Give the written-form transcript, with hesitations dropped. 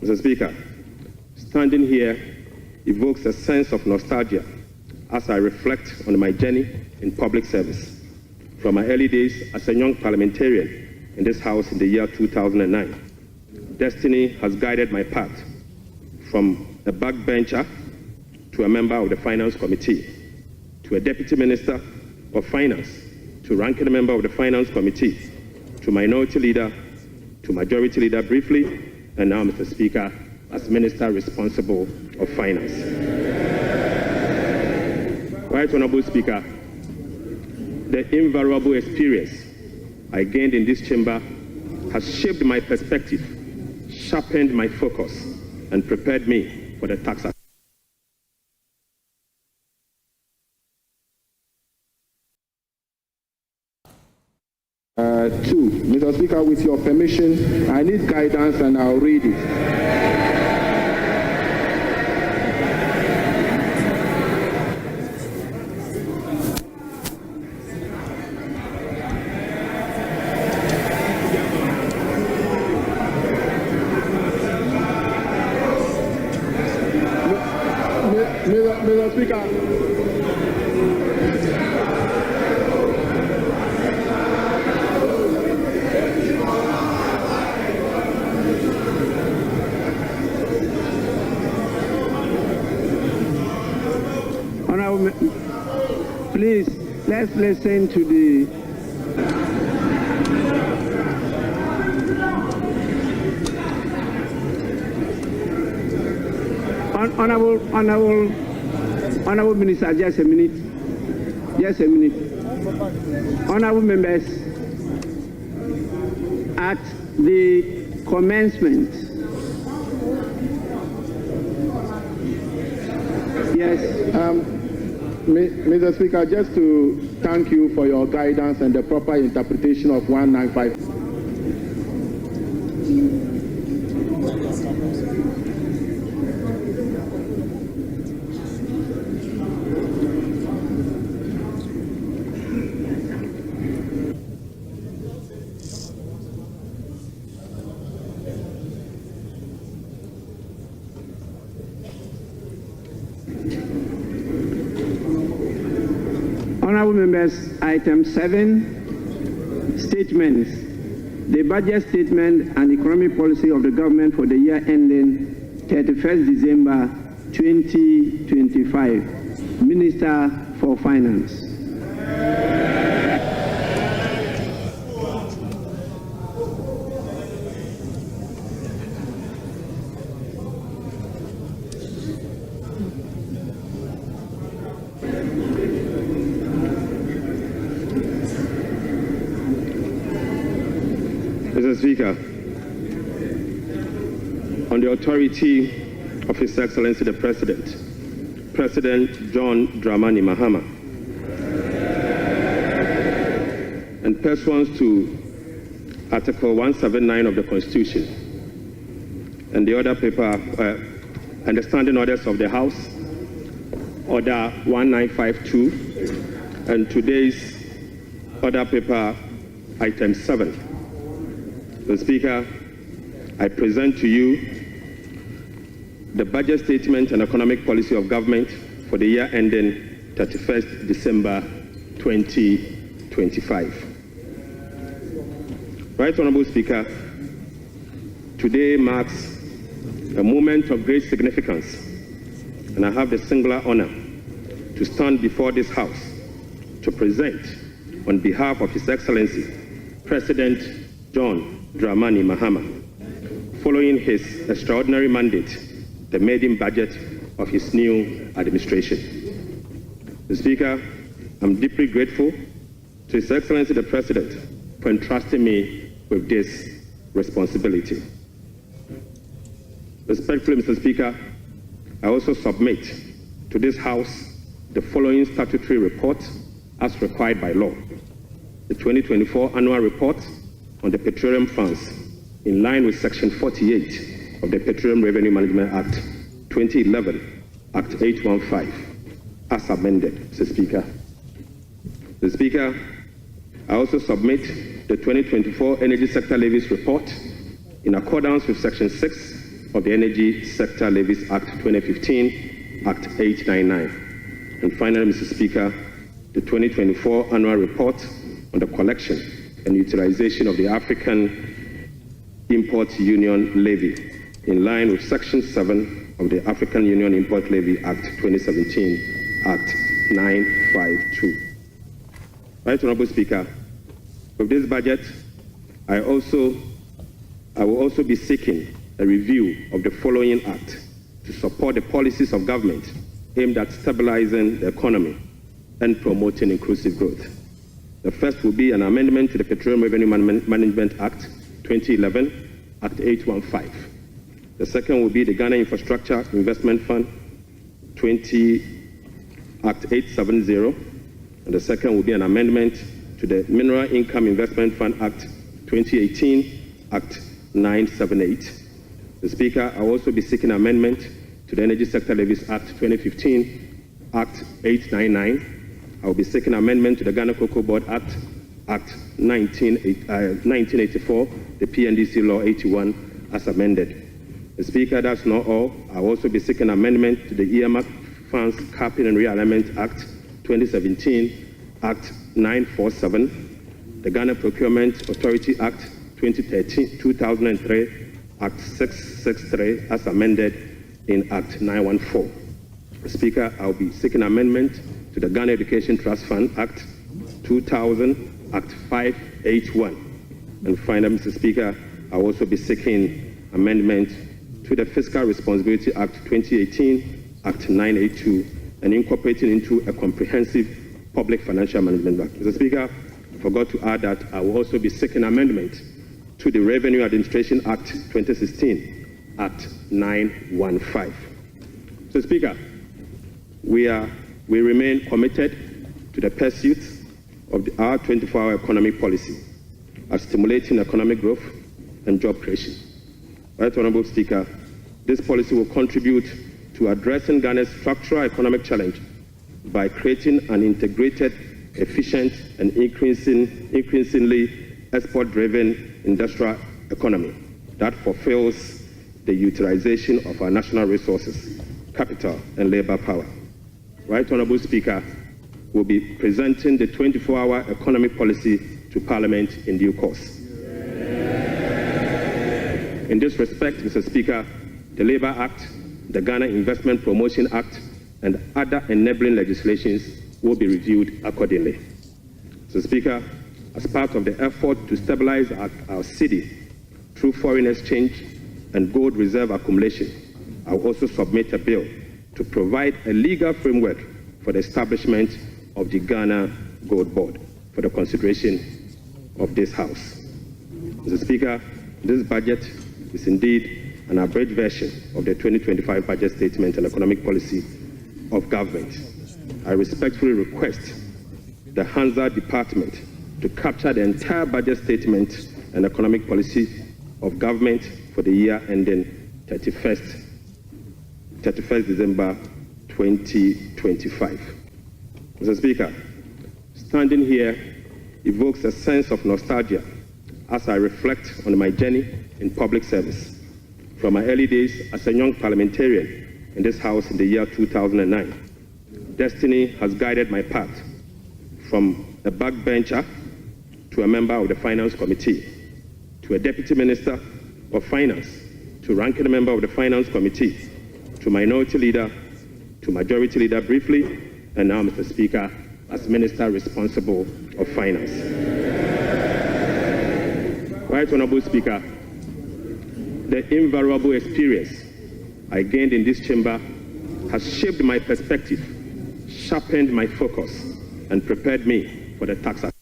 Mr. Speaker, standing here evokes a sense of nostalgia as I reflect on my journey in public service from my early days as a young parliamentarian in this House in the year 2009. Destiny has guided my path from a backbencher to a member of the Finance Committee, to a Deputy Minister of Finance, to ranking member of the Finance Committee, to Minority Leader, to Majority Leader briefly, and now, Mr. Speaker, as Minister responsible of Finance. Right Honorable Speaker, the invaluable experience I gained in this chamber has shaped my perspective, sharpened my focus, and prepared me for the tax. Two, Mr. Speaker, with your permission, I need guidance and I'll read it. Mr. Speaker. Please, let's listen to the Honorable Minister, just a minute. Honorable members, at the commencement, Mr. Speaker, just to thank you for your guidance and the proper interpretation of 195. Honorable members, item 7, statements. The budget statement and economic policy of the government for the year ending 31st December 2025. Minister for Finance. Mr. Speaker, on the authority of His Excellency the President, President John Dramani Mahama, and pursuant to Article 179 of the Constitution and the other paper and the standing orders of the House, Order 1952, and today's order paper, item 7. Mr. Speaker, I present to you the budget statement and economic policy of government for the year ending 31st December 2025. Right Honorable Speaker, today marks a moment of great significance, and I have the singular honor to stand before this House to present, on behalf of His Excellency, President John Dramani Mahama, following his extraordinary mandate, the maiden budget of his new administration. Mr. Speaker, I'm deeply grateful to His Excellency the President for entrusting me with this responsibility. Respectfully, Mr. Speaker, I also submit to this House the following statutory report as required by law. The 2024 annual report on the Petroleum Funds, in line with Section 48 of the Petroleum Revenue Management Act 2011, Act 815, as amended, Mr. Speaker. Mr. Speaker, I also submit the 2024 Energy Sector Levies Report in accordance with Section 6 of the Energy Sector Levies Act 2015, Act 899. And finally, Mr. Speaker, the 2024 Annual Report on the collection and utilization of the African Import Union Levy, in line with Section 7 of the African Union Import Levy Act 2017, Act 952. Right, Honorable Speaker, with this budget, I will also be seeking a review of the following act to support the policies of government aimed at stabilizing the economy and promoting inclusive growth. The first will be an amendment to the Petroleum Revenue Management Act 2011, Act 815. The second will be the Ghana Infrastructure Investment Fund 20, Act 870. And the second will be an amendment to the Mineral Income Investment Fund Act 2018, Act 978. The Speaker, I will also be seeking amendment to the Energy Sector Levies Act 2015, Act 899. I will be seeking amendment to the Ghana Cocoa Board Act, Act 1984, the PNDC Law 81, as amended. The Speaker, that's not all. I will also be seeking amendment to the Earmark Funds Capping and Realignment Act 2017, Act 947, the Ghana Procurement Authority Act 2003, Act 663, as amended in Act 914. Speaker, I will be seeking amendment to the Ghana Education Trust Fund Act 2000, Act 581. And finally, Mr. Speaker, I will also be seeking amendment to the Fiscal Responsibility Act 2018, Act 982, and incorporating into a comprehensive public financial management act. Mr. Speaker, I forgot to add that I will also be seeking amendment to the Revenue Administration Act 2016, Act 915. Mr. Speaker, we remain committed to the pursuit of our 24-hour economic policy of stimulating economic growth and job creation. Right, Honorable Speaker, this policy will contribute to addressing Ghana's structural economic challenge by creating an integrated, efficient, and increasingly export-driven industrial economy that fulfills the utilization of our national resources, capital, and labor power. Right, Honorable Speaker, will be presenting the 24-hour economic policy to Parliament in due course. In this respect, Mr. Speaker, the Labour Act, the Ghana Investment Promotion Act, and other enabling legislations will be reviewed accordingly. Mr. Speaker, as part of the effort to stabilize our city through foreign exchange and gold reserve accumulation, I will also submit a bill to provide a legal framework for the establishment of the Ghana Gold Board for the consideration of this House. Mr. Speaker, this budget is indeed an abridged version of the 2025 budget statement and economic policy of government. I respectfully request the Hansa Department to capture the entire budget statement and economic policy of government for the year ending 31st December 2025. Mr. Speaker, standing here evokes a sense of nostalgia as I reflect on my journey in public service from my early days as a young parliamentarian in this House in the year 2009. Destiny has guided my path from a backbencher to a member of the Finance Committee, to a Deputy Minister of Finance, to ranking member of the Finance Committee, to Minority Leader, to Majority Leader briefly, and now, Mr. Speaker, as Minister responsible of Finance. Right, Honorable Speaker, the invaluable experience I gained in this chamber has shaped my perspective, sharpened my focus, and prepared me for the task.